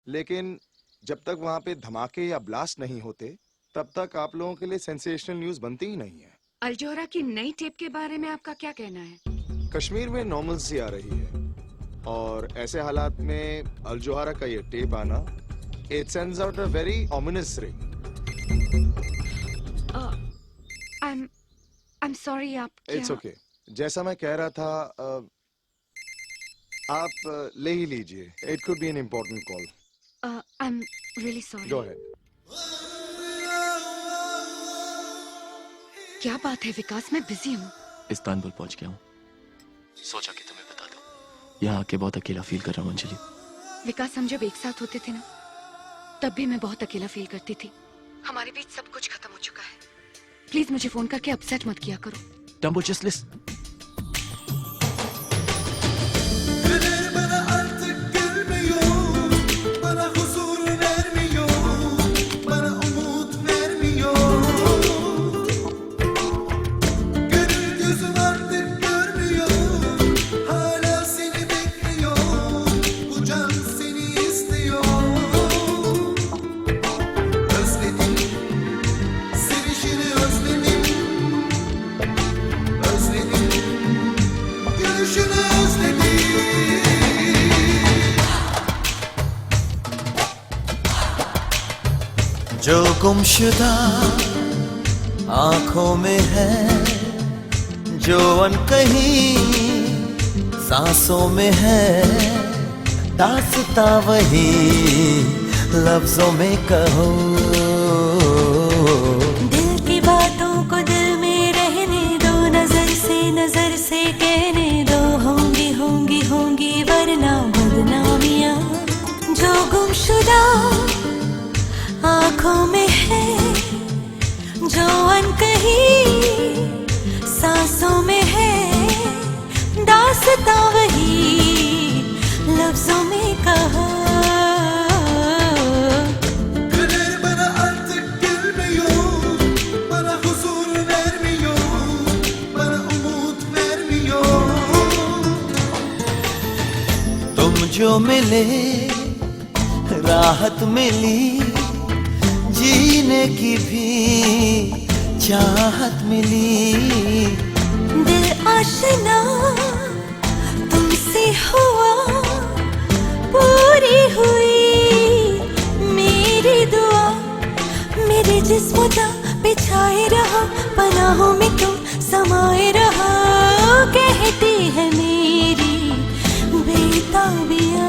लेकिन जब तक वहां पे धमाके या ब्लास्ट नहीं होते तब तक आप लोगों के लिए सेंसेशनल न्यूज बनती ही नहीं है। अल-जोहरा की नई टेप के बारे में आपका क्या कहना है? कश्मीर में नॉर्मलसी आ रही है और ऐसे हालात में अल-जोहरा का ये टेप आना it sends out a very ominous ring. I'm sorry, आप इट्स क्या? ओके। जैसा मैं कह रहा था, आप ले ही लीजिए। It could be an important call. I'm really sorry. Go ahead. क्या बात है विकास, मैं बिजी हूँ। इस्तांबुल पहुंच गया हूँ। सोचा कि तुम्हें बता दूं। यहाँ आके बहुत अकेला फील कर रहा हूँ अंजलि। विकास, हम जब एक साथ होते थे ना, तब भी मैं बहुत अकेला फील करती थी। हमारे बीच सब कुछ खत्म हो चुका है। प्लीज मुझे फोन करके अपसेट मत किया करो। Dumbo, just listen. जो गुमशुदा आंखों में है, जो अनकही सांसों में है, दास्तां वही लफ्जों में कहो। दिल की बातों को दिल में रहने दो, नजर से कहने दो, होंगी होंगी होंगी वरना बदनामियां। जो गुमशुदा आंखों में है, जो अनकही सांसों में है, दास्तां वही लफ्जों में कहो। तुम जो मिले राहत मिली, जीने की भी चाहत मिली। दिल आशना तुमसे हुआ, पूरी हुई मेरी दुआ। मेरे जिस्म पे छाए रहो, पनाहों में तुम समाए रहो। कहती है मेरी बेताबियां।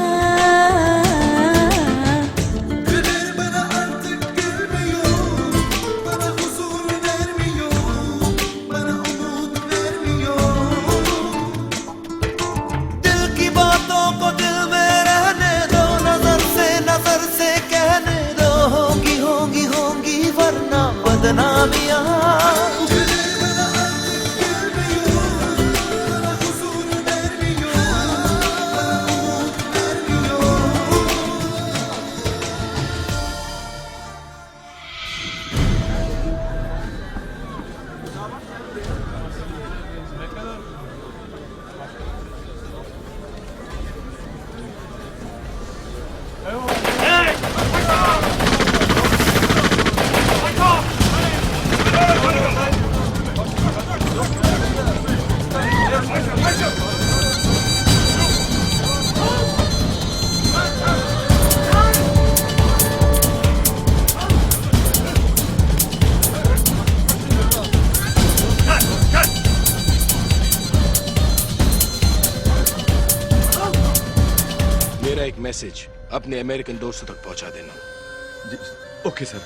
एक मैसेज अपने अमेरिकन दोस्तों तक पहुंचा देना। Okay sir.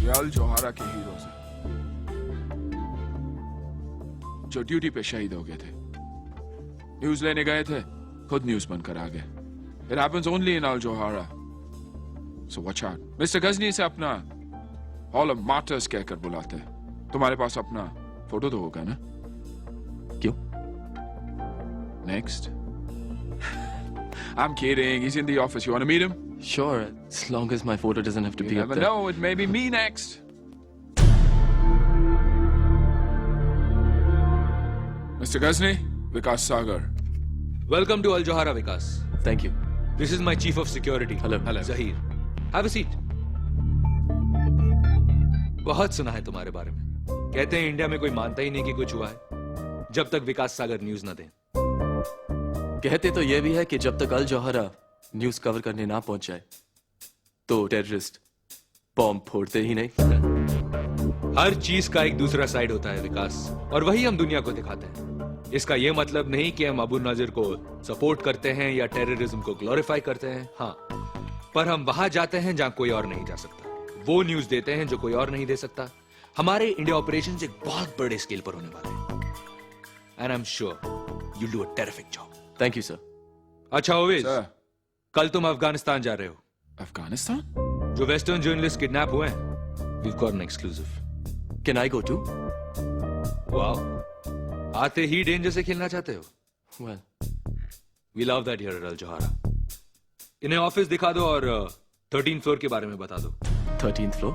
ये अल जोहारा के हीरोज हैं जो ड्यूटी पे शहीद हो गए थे। न्यूज लेने गए थे, खुद न्यूज बनकर आ गए। It happens only in Al Johara. So watch out. Mr. Ghazni से अपना Hall of Martyrs कहकर बुलाते हैं। तुम्हारे पास अपना फोटो तो होगा ना? क्यों? Next. I'm kidding. He's in the office. You want to meet him? Sure, as long as my photo doesn't have to You be up never there. know. It may be me next. Mr. Ghazni, Vikas Sagar. Welcome to Al Johara, Vikas. Thank you. This is my chief of security. Hello. Zahir. Have a seat. बहुत सुना है तुम्हारे बारे में। कहते हैं India में कोई मानता ही नहीं कि कुछ हुआ है जब तक विकास सागर न्यूज न दें। कहते तो ये भी है कि जब तक अल जोहरा न्यूज कवर करने ना पहुंच जाए तो टेररिस्ट बॉम्ब फोड़ते ही नहीं। हर चीज का एक दूसरा साइड होता है विकास, और वही हम दुनिया को दिखाते हैं। इसका यह मतलब नहीं कि हम अबू नाजिर को सपोर्ट करते हैं या टेररिज्म को ग्लोरीफाई करते हैं। हाँ, पर हम वहां जाते हैं जहां कोई और नहीं जा सकता। वो न्यूज देते हैं जो कोई और नहीं दे सकता। हमारे इंडिया ऑपरेशंस एक बहुत बड़े स्केल पर होने वाले हैं। And I am sure you do a terrific job. Thank you sir. अच्छा ओवेस, Sir. कल तुम अफगानिस्तान जा रहे हो। Afghanistan? जो वेस्टर्न जर्नलिस्ट किडनैप हुए हैं, we've got an exclusive. Can I go to? Wow, आते ही डेंजर से खेलना चाहते हो? Well, We love that here at Al Johara. इन्हें ऑफिस दिखा दो और 13th फ्लोर के बारे में बता दो। 13th floor?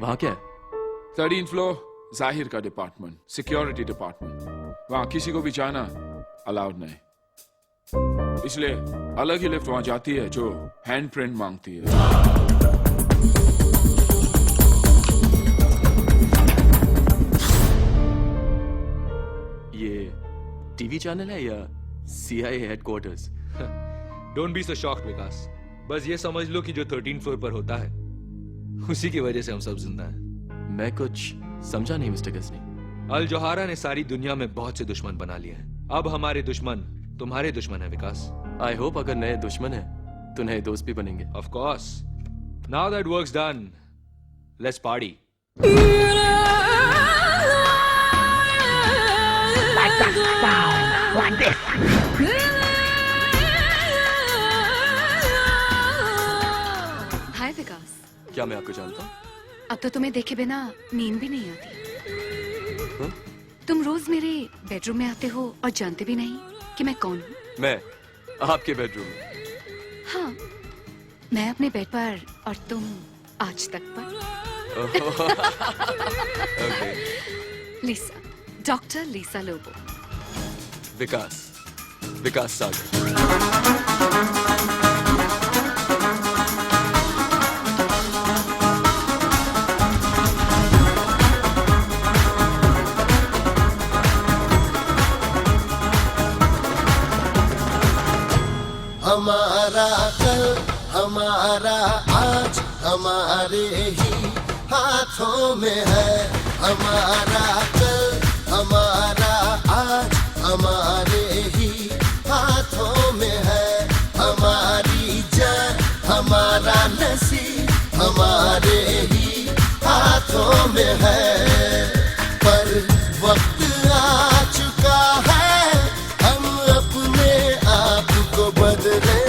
वहां क्या है? 13th floor, जाहिर का डिपार्टमेंट, सिक्योरिटी डिपार्टमेंट। वहां किसी को भी जाना अलाउड नहीं, इसलिए अलग ही लिफ्ट वहां जाती है जो हैंड प्रिंट मांगती है। ये टीवी चैनल है या CIA headquarters? Don't be so shocked Vikas, बस ये समझ लो कि जो 13th फ्लोर पर होता है उसी की वजह से हम सब जिंदा हैं। मैं कुछ समझा नहीं मिस्टर गजनी। अल जोहारा ने सारी दुनिया में बहुत से दुश्मन बना लिए हैं। अब हमारे दुश्मन तुम्हारे दुश्मन है विकास। आई होप अगर नए दुश्मन है तो नए दोस्त भी बनेंगे। Of course. Now that work's done, let's party. Hi Vikas. क्या मैं आपको जानता हूँ? अब तो तुम्हें देखे बिना नींद भी नहीं आती। हाँ? तुम रोज मेरे बेडरूम में आते हो और जानते भी नहीं कि मैं कौन हूँ। मैं आपके बेडरूम में? हाँ, मैं अपने बेड पर और तुम आज तक पर। ओके। लिसा, डॉक्टर लिसा लोबो। विकास सागर। हमारा कल हमारा आज हमारे ही हाथों में है। हमारा कल हमारा आज हमारे ही हाथों में है। हमारी जान हमारा नसीब हमारे ही हाथों में है। पर वक्त आ चुका है हम अपने आप को बदले।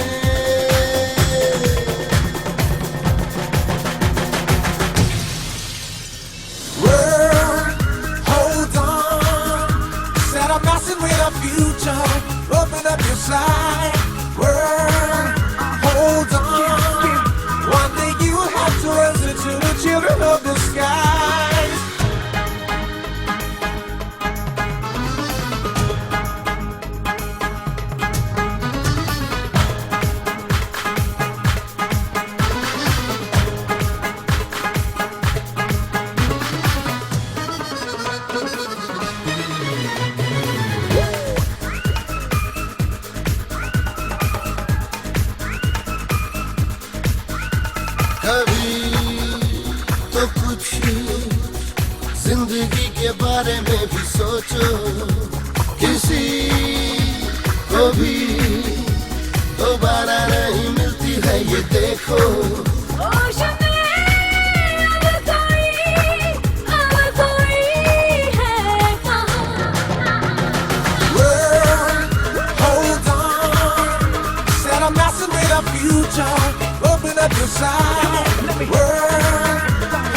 Hold on, said I'm messing with our future. Open up your side. World, hold on. One day you have to listen to the children of the skies. कभी तो कुछ जिंदगी के बारे में भी सोचो। किसी को भी दोबारा नहीं मिलती है ये देखो। your side. World,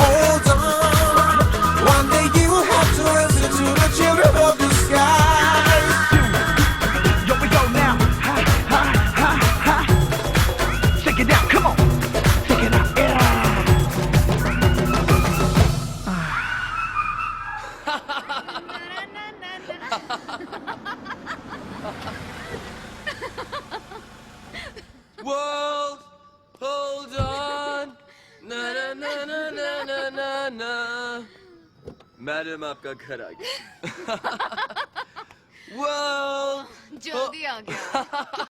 hold on. One day you have to answer to the children of the sky. Yo, we go now. Ha, ha, ha, ha. Shake it down, come on. Shake it out, yeah. World, hold on. Na na na na na na na na. Madam आपका घर आ गया. World, जल्दी आ गया